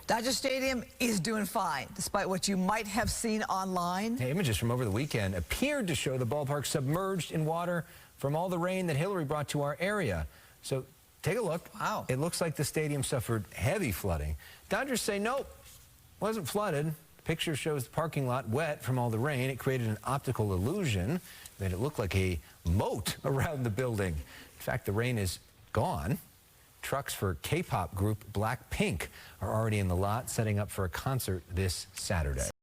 Dodger Stadium is doing fine, despite what you might have seen online. Hey, images from over the weekend appeared to show the ballpark submerged in water from all the rain that Hilary brought to our area. So take a look. Wow. It looks like the stadium suffered heavy flooding. Dodgers say nope, wasn't flooded. Picture shows the parking lot wet from all the rain. It created an optical illusion, made it look like a moat around the building. In fact, the rain is gone. Trucks for K-pop group Blackpink are already in the lot, setting up for a concert this Saturday.